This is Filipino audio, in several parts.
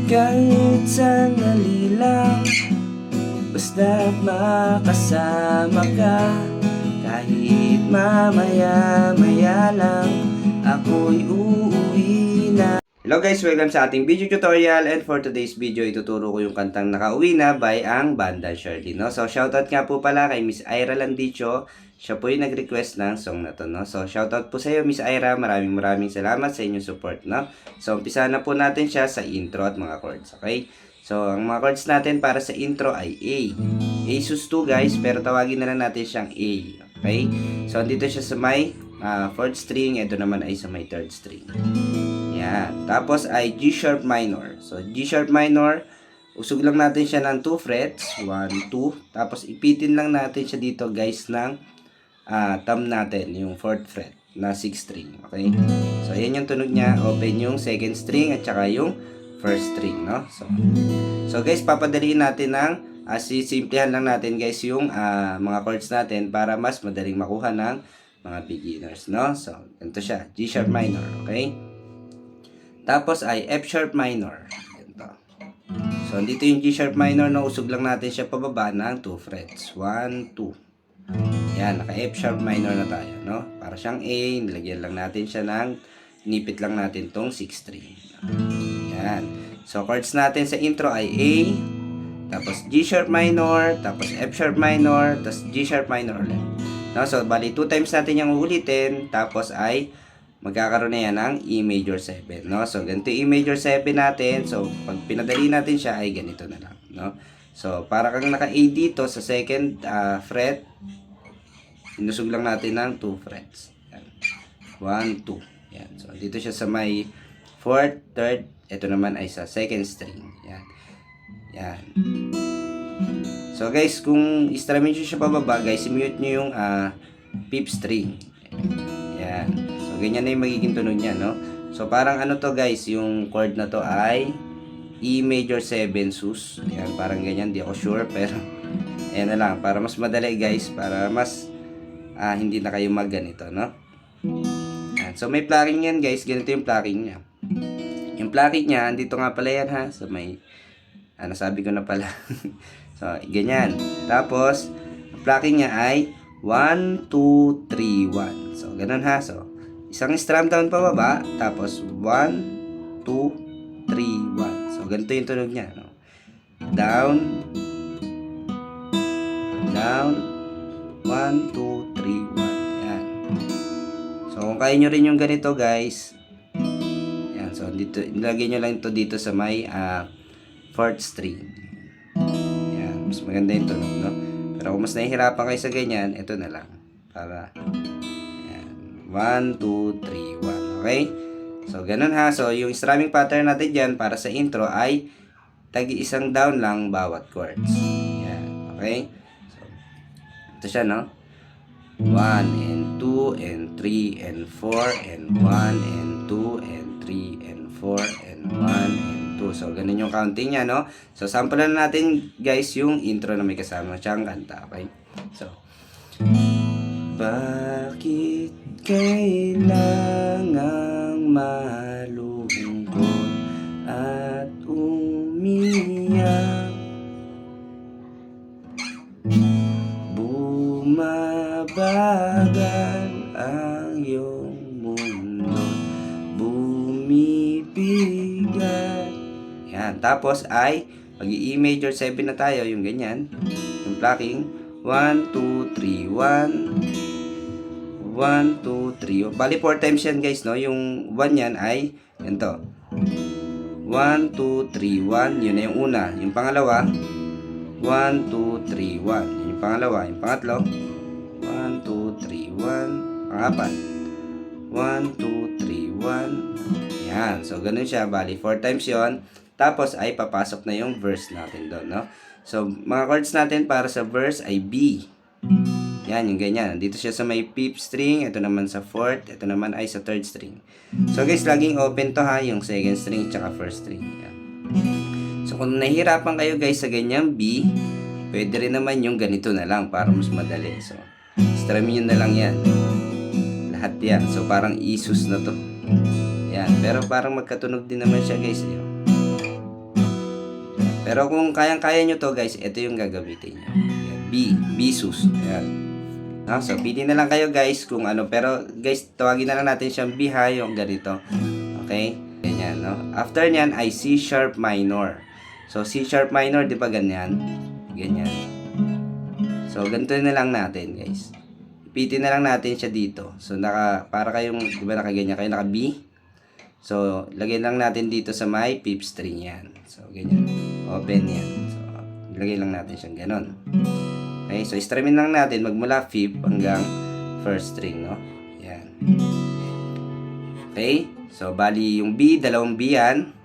Kahit sandali lang, basta't makasama ka. Kahit mamaya-maya lang, ako'y uuwi na. Hello guys, welcome sa ating video tutorial, and for today's video ituturo ko yung kantang Nakauwi Na by ang Banda Shirley, no? So shoutout nga po pala kay Miss Ira Landicho. Siya po yung nag-request ng song na to, no? So shoutout po sa iyo Miss Ira, maraming salamat sa inyong support, no? So umpisa na po natin siya sa intro at mga chords, okay? So ang mga chords natin para sa intro ay A. A sus 2 guys, pero tawagin na lang natin siyang A, okay? So dito siya sa may 4th string, ito naman ay sa may 3rd string. Yan. Tapos ay G sharp minor. So G sharp minor, usog lang natin siya ng 2 frets, 1, 2. Tapos ipitin lang natin siya dito guys ng thumb natin, yung 4th fret na 6th string. Okay? So ayan yung tunog niya. Open yung 2nd string at saka yung 1st string, no? So guys, papadaliin natin ng sisimplihan lang natin guys yung mga chords natin para mas madaling makuha ng mga beginners, no? So ganito siya, G sharp minor, okay? Tapos ay F sharp minor. Ganito. So, dito yung G sharp minor na usog lang natin siya pababa ng 2 frets. 1, 2. Yan, naka F sharp minor na tayo, no? Para siyang A, nilagyan lang natin siya ng, nipit lang natin tong 6 string. Yan. So, chords natin sa intro ay A, tapos G sharp minor, tapos F sharp minor, tapos G sharp minor ulit. No? So, bali 2 times natin yung ulitin, tapos ay magkakaroon na yan ng E major 7, no? So, ganito E major 7 natin. So, pag pinadali natin siya, ay ganito na lang, no? So, para kang naka-A dito sa 2nd fret, inusog lang natin ng 2 frets. Yan. 1, 2. Yan. So, dito siya sa may 4th, 3rd. Ito naman ay sa 2nd string. Yan. Yan. So, guys, kung istramin nyo siya pababa, guys, i-mute nyo yung 5th string. Yan. Ganyan na yung magiging tunog niya, no? So, parang ano to guys, yung chord na to ay E major 7 sus. Ayan, parang ganyan, di ako sure, pero ayan na lang, para mas madali guys, para mas hindi na kayo magganito, no? Ayan. So, may plucking yan guys, ganito yung plucking niya. Yung plucking niya, dito nga pala yan ha, so may, nasabi ko na pala. So, ganyan. Tapos, plucking niya ay 1, 2, 3, 1. So, ganun ha, so, isang strum down pa baba, tapos 1, 2, 3, 1. So, ganito yung tunog niya, no? Down, down, 1, 2, 3, 1. Yan. So, kung kaya nyo rin yung ganito, guys, yan. So, dito, ilagay nyo lang ito dito sa may 4th string. Yan. Mas maganda yung tunog, no? Pero kung mas nahihirapan kayo sa ganyan, ito na lang. Para 1, 2, 3, 1. Okay? So, ganun ha. So, yung strumming pattern natin dyan para sa intro ay tagi-isang down lang bawat chords. Yan. Okay? So, ito siya, no? 1 and 2 and 3 and 4 and 1 and 2 and 3 and 4 and 1 and 2. So, ganun yung counting niya, no? So, samplean natin, guys, yung intro na may kasama siyang kanta. Okay? So, bakit kailangang malungkot at umiyak? Bumabagal ang iyong mundo, bumibigat. Yan. Tapos ay mag-E major 7 na tayo, yung ganyan. Yung plucking. 1, 2, 3, 1. 1, 2, 3. Bali 4 times yan guys, no? Yung 1 yan ay ganito. 1, 2, 3, 1. Yun na yung una. Yung pangalawa, 1, 2, 3, 1. Yung pangalawa. Yung pangatlo, 1, 2, 3, 1. Pangapat, 1, 2, 3, 1. Yan. So, ganun siya. Bali 4 times yon. Tapos ay papasok na yung verse natin doon, no? So, mga chords natin para sa verse ay B. Yan, yung ganyan. Dito siya sa may 5th string. Ito naman sa 4th. Ito naman ay sa 3rd string. So, guys, laging open to ha. Yung 2nd string tsaka 1st string. Yan. So, kung nahihirapan kayo guys sa ganyang B, pwede rin naman yung ganito na lang para mas madali. So, strumming nyo na lang yan. Lahat yan. So, parang isus na to. Yan. Pero parang magkatunog din naman siya guys. Yun. Pero kung kayang-kaya nyo to guys, ito yung gagamitin nyo. Ayan, B sus. Ayan. No? So, pili na lang kayo guys kung ano. Pero guys, tawagin na lang natin siyang B ha, yung ganito. Okay? Ganyan, no? After nyan ay C sharp minor. So, C sharp minor, di ba ganyan? Ganyan. So, ganito na lang natin guys. Ipitin na lang natin siya dito. So, para kayong, di ba nakaganyan kayo, naka B. So, lagay lang natin dito sa may fifth string yan. So, ganyan. Open yan. So, lagay lang natin siyang ganon. Okay, so strumming lang natin magmula fifth hanggang first string, no? Yan. Okay, so bali yung B, dalawang B yan.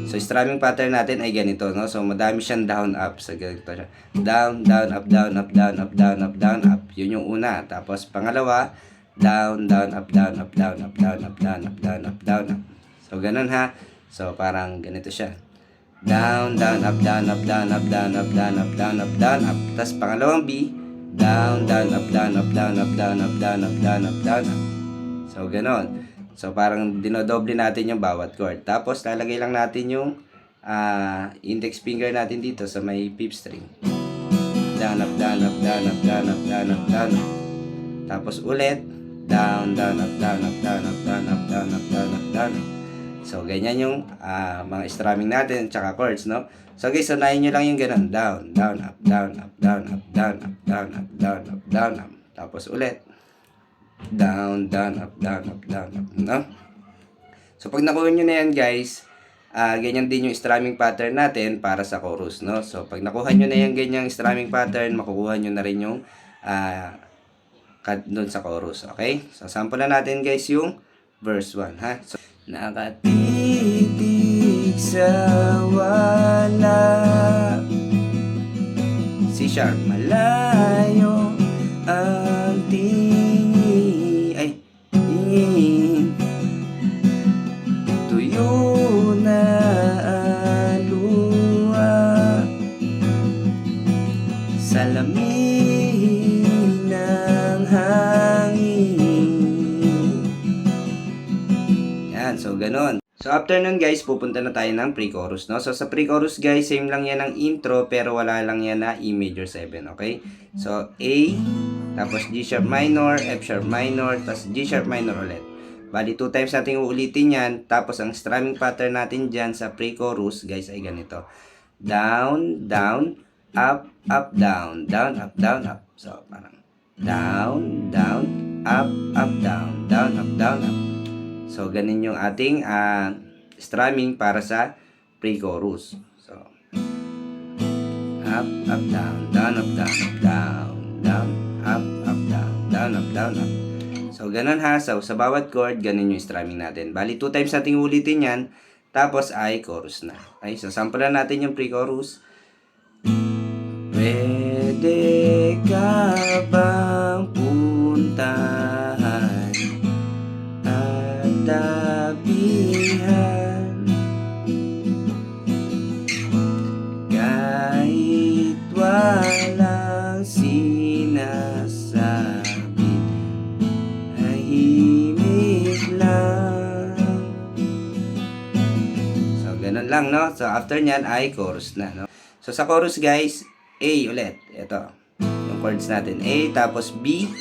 So, strumming pattern natin ay ganito, no? So, madami siyang down, up. So, ganito siya. Down, down, up, down, up, down, up, down, up, down, up. Yun yung una. Tapos, pangalawa, down, down, up, down, up, down, up, down, up, down, up, down, up, down, up. So, ganun ha. So, parang ganito siya. Down, down, up, down, up, down, up, down, up, down, up, down, up, down, up. Tapos, pangalawang B, down, down, up, down, up, down, up, down, up, down, up, down, up, down, up. So, ganun. So, parang dinodoble natin yung bawat chord. Tapos, lalagay lang natin yung index finger natin dito sa may fifth string. Down, up, down, up, down, up, down, up, down, up, down, up. Tapos, ulit. Down, down, up, down, up, down, up, down, up, down, up, down, up, down, up. So, ganyan yung mga strumming natin, tsaka chords, no? So, guys, unahin nyo lang yung ganun. Down, down, up, down, up, down, up, down, up, down, up, down, up, down, up. Tapos, ulit. Down, down, up, down, up, down, up, no? So, pag nakuha nyo na yan, guys, ganyan din yung strumming pattern natin para sa chorus, no? So, pag nakuha nyo na yung ganyang strumming pattern, makukuha nyo na rin yung doon sa chorus, okay? So, sample na natin, guys, yung verse 1, ha? So, nakatitig sa wala, C sharp, malayo ang tingin, tuyo na ang luha, sa lamig ng hangin. Yan, so ganon. So after nun guys, pupunta na tayo ng pre-chorus, no? So sa pre-chorus guys, same lang yan ang intro, pero wala lang yan na E major 7, okay? So A, tapos G sharp minor, F sharp minor, tapos G sharp minor ulit. Bali 2 times natin uulitin yan, tapos ang strumming pattern natin dyan sa pre-chorus guys ay ganito. Down, down, up, up, down, down, up, down, up. So parang down, down, up, up, down, down, up, down, up. So, ganun yung ating strumming para sa pre-chorus. So, up, up, down, down, up, down, up, down, down, up, up, down, down, up, down, up. So, ganun ha. So, sa bawat chord, ganun yung strumming natin. Bali, 2 times natin ulitin yan. Tapos ay chorus na. Okay, so sample na natin yung pre-chorus. Pwede ka bang puntahan at tabihan, kahit walang sinasabi, tahimik lang. So, ganun lang, no? So, after nyan ay chorus na, no? So, sa chorus, guys, A ulit. Ito. Yung chords natin. A, tapos B.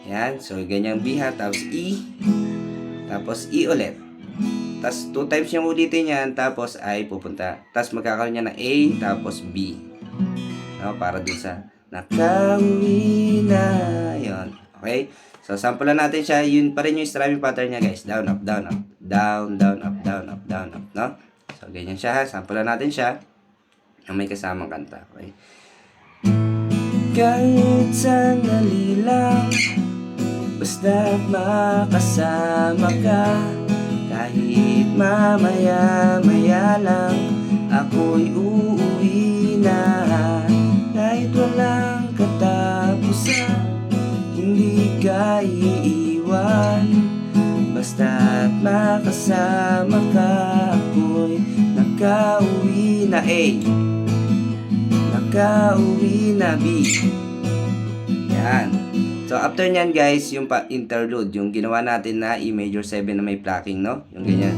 Yan. So, ganyang B ha. Tapos E. Tapos E ulit. Tapos, 2 times yung ulitin yan. Tapos, ay pupunta. Tapos, magkakaroon niya ng A, tapos B. No? Para dun sa nakauwi na. Yun. Okay? So, sample natin siya. Yun pa rin yung strumming pattern niya, guys. Down, up, down, up. Down, down, up, down, up, down, up. No? So, ganyan siya ha. Sample natin siya. Ang may kasamang kanta. Okay? Kahit sandali lang, basta't makasama ka, kahit mamaya-maya lang, ako'y uuwi na. Kahit walang katapusan, hindi ka iiwan, basta't makasama ka, ako'y nakauwi na. A, nakauwi na. B. Yan. So, after nyan guys, yung interlude, yung ginawa natin na E major 7 na may plucking, no? Yung ganyan.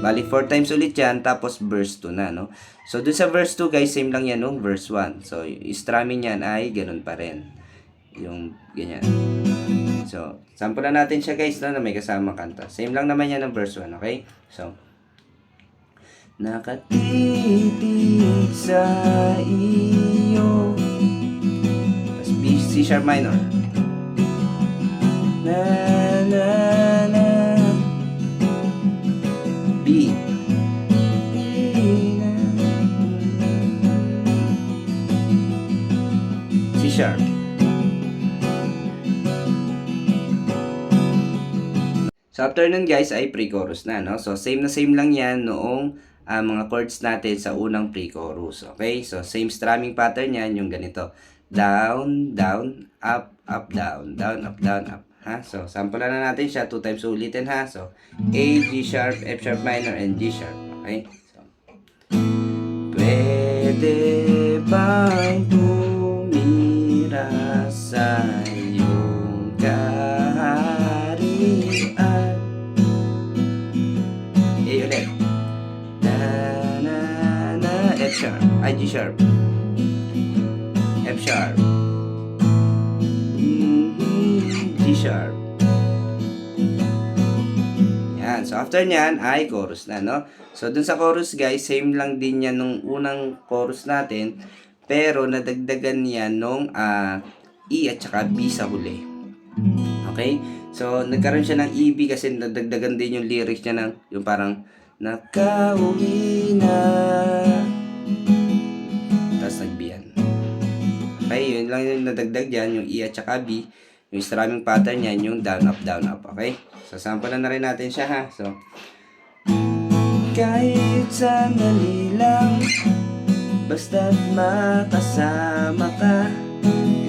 Bali, 4 times ulit yan, tapos verse 2 na, no? So, dun sa verse 2, guys, same lang yan nung verse 1. So, yung strumming yan ay ganun pa rin. Yung ganyan. So, sample na natin siya, guys, no, na may kasama kanta. Same lang naman yan ng verse 1, okay? So, nakatitig sa iyo. Tapos B, C sharp minor. Na na na B, C sharp. So after nun, guys, ay pre-chorus na, no? So same na same lang yan noong mga chords natin sa unang pre-chorus. Okay? So same strumming pattern yan, yung ganito. Down, down, up, up, down, down, up, down, up. Ha? So sample na natin siya 2 times ulitin, ha. So A, G sharp, F sharp minor, and G sharp. Okay? So pwede bang tumira sa iyong kaharian? A ulit. Na na na, F sharp, I, G sharp, F sharp, G sharp. Yan. So, after nyan, ay chorus na, no? So, dun sa chorus, guys, same lang din yan nung unang chorus natin. Pero, nadagdagan yan nung E at saka B sa huli. Okay? So, nagkaroon siya ng EB kasi nadagdagan din yung lyrics niya ng, yung parang, nakauwi na. Tapos, nag-B yan. Okay? Yun lang yung nadagdag dyan, yung E at saka B. Yung strumming pattern niyan, yung down, up, down, up. Okay? So, sample na rin natin siya, ha? So, kahit sandali lang, basta't makasama ka,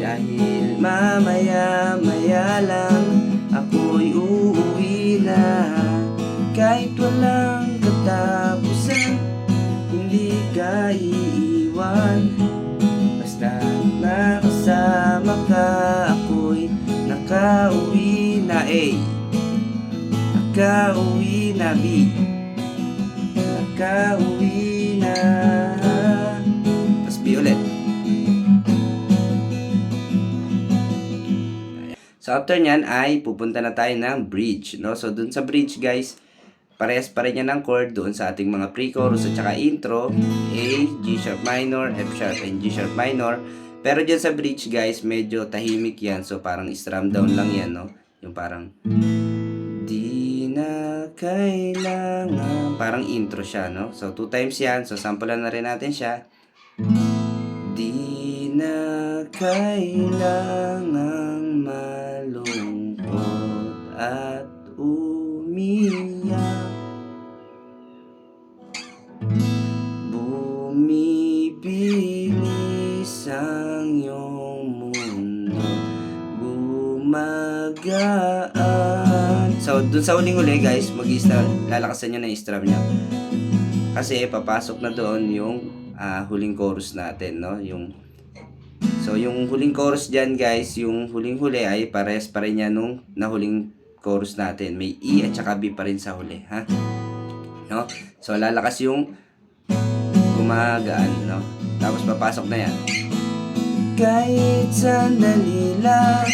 dahil mamaya-maya lang, ako'y uuwi na. Kahit walang katapusan, hindi ka iiwan. Basta't makasama ka, ako'y nakauwi na. A, nakauwi na. B, nakauwi na. Tapos B ulit. So after nyan ay pupunta na tayo ng bridge, no? So dun sa bridge, guys, parehas pa rin yan ng chord doon sa ating mga pre-chorus at saka intro. A, G sharp minor, F sharp, and G sharp minor. Pero dyan sa bridge, guys, medyo tahimik yan. So parang strum down lang yan, no? Yung parang di na kailangan, parang intro siya, no? So 2 times yan. So samplean na rin natin siya. Di na kailangang malungkot at umiyak, bumibilis ang iyong mundo, gumagaan. So, dun sa huling-huli, guys, lalakasan nyo na yung strum nyo. Kasi, papasok na doon yung huling chorus natin, no? So, yung huling chorus dyan, guys, yung huling-huli ay pares pa rin yan nung nahuling chorus natin. May E at saka B pa rin sa huli, ha? No? So, lalakas yung gumagaan, no? Tapos, papasok na yan. Kahit sandali lang,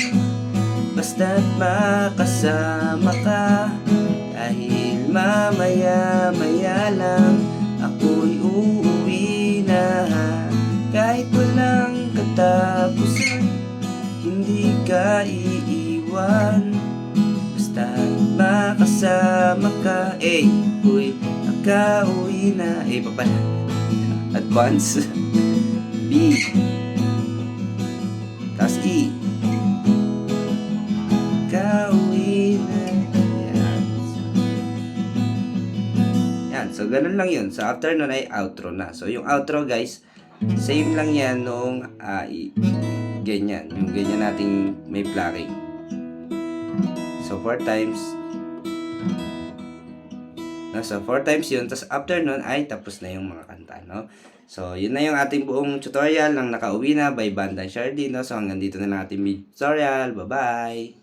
basta't makasama ka, dahil mamaya-maya lang, ako'y uuwi na. Kahit walang katapusan, hindi ka iiwan. Basta't makasama ka. A, uy, nakauwi na. A pa pala. Advance. B. Tapos E. Nakauwi na. Yan. Yan. So, ganun lang yun. So, after nun ay outro na. So, yung outro, guys, same lang yan nung ganyan. Yung ganyan nating may plucking. So, 4 times. So, 4 times yun. Tapos, after nun ay tapos na yung mga kanta, no? So, yun na yung ating buong tutorial ng Nakauwi Na by Banda Shardino. So, hanggang dito na lang ating tutorial. Bye-bye!